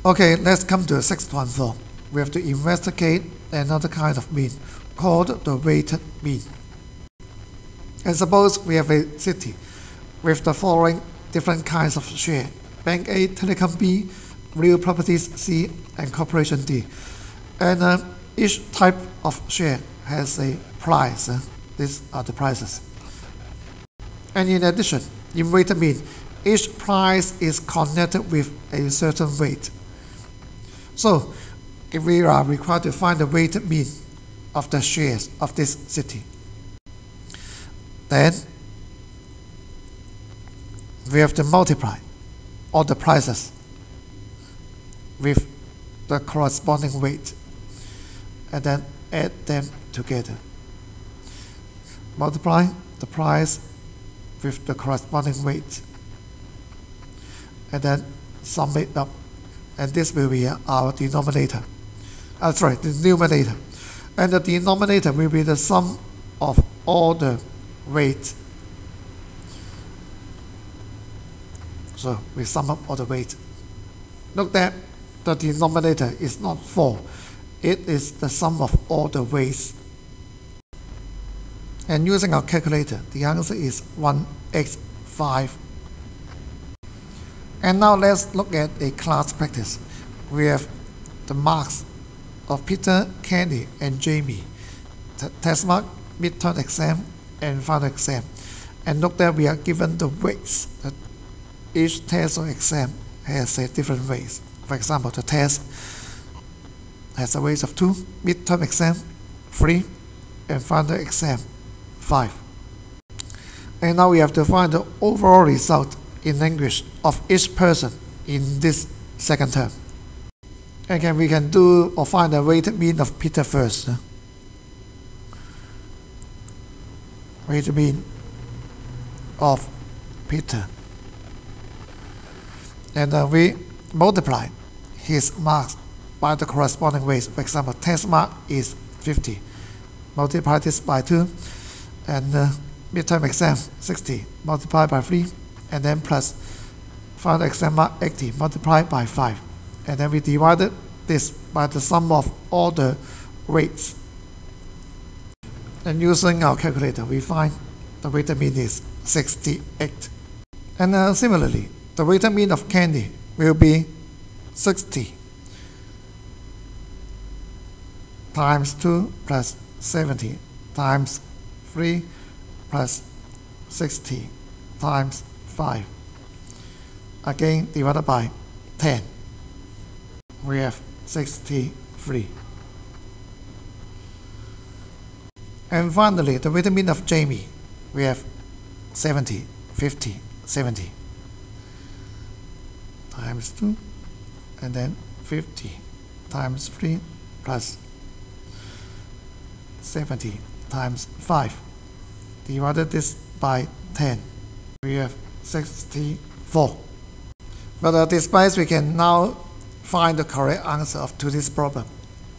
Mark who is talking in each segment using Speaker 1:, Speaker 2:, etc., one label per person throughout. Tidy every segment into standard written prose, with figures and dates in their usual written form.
Speaker 1: Okay, let's come to the sixth one. So we have to investigate another kind of mean called the weighted mean. And suppose we have a city with the following different kinds of share: Bank A, Telecom B, Real Properties C, and Corporation D. And each type of share has a price. These are the prices. And in addition, in weighted mean, each price is connected with a certain weight. So, if we are required to find the weighted mean of the shares of this city, then we have to multiply all the prices with the corresponding weight and then add them together. Multiply the price with the corresponding weight and then sum it up, and this will be our denominator. The numerator. And the denominator will be the sum of all the weight. So we sum up all the weight. Note that the denominator is not 4. It is the sum of all the weights. And using our calculator, the answer is 1x5. And now let's look at a class practice. We have the marks of Peter, Candy, and Jamie. The test mark, midterm exam, and final exam. And note that we are given the weights. That each test or exam has a different weights. For example, the test has a weight of 2, midterm exam 3, and final exam 5. And now we have to find the overall result in English of each person in this second term. Again, we can do or find the weighted mean of Peter first. Weighted mean of Peter. And we multiply his marks by the corresponding weights. For example, test mark is 50. Multiply this by 2. And midterm exam 60. Multiply by 3. And then plus final exam mark 80. Multiply by 5. And then we divided this by the sum of all the weights. And using our calculator, we find the weighted mean is 68. And similarly, the weighted mean of Candy will be 60 times 2 plus 70 times 3 plus 60 times 5. Again, divided by 10. We have 63. And finally, the weighted mean of Jamie, we have 70, 50, 70 times 2, and then 50 times 3 plus 70 times 5. Divided this by 10. We have 64. But despite we can now find the correct answer to this problem,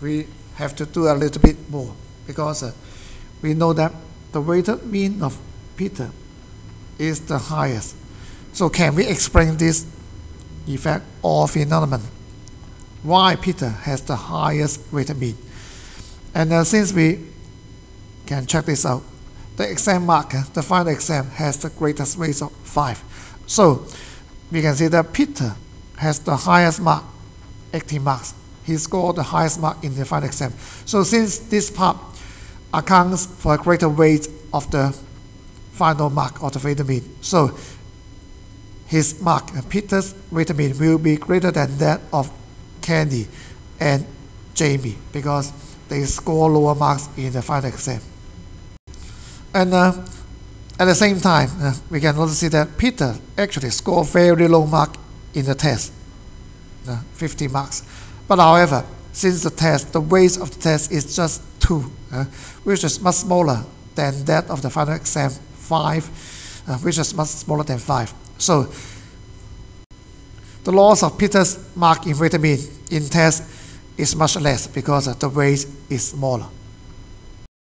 Speaker 1: we have to do a little bit more, because we know that the weighted mean of Peter is the highest. So can we explain this effect or phenomenon? Why Peter has the highest weighted mean? And since we can check this out, the exam mark, the final exam, has the greatest weight of 5. So we can see that Peter has the highest mark, 80 marks. He scored the highest mark in the final exam. So since this part accounts for a greater weight of the final mark or the weighted mean, so his mark, Peter's weighted mean, will be greater than that of Candy and Jamie, because they score lower marks in the final exam. And at the same time, we can also see that Peter actually scored very low mark in the test, 50 marks. But however, since the weight of the test is just 2, which is much smaller than that of the final exam 5, which is much smaller than 5. So the loss of Peter's mark in weighted mean in test is much less because the weight is smaller.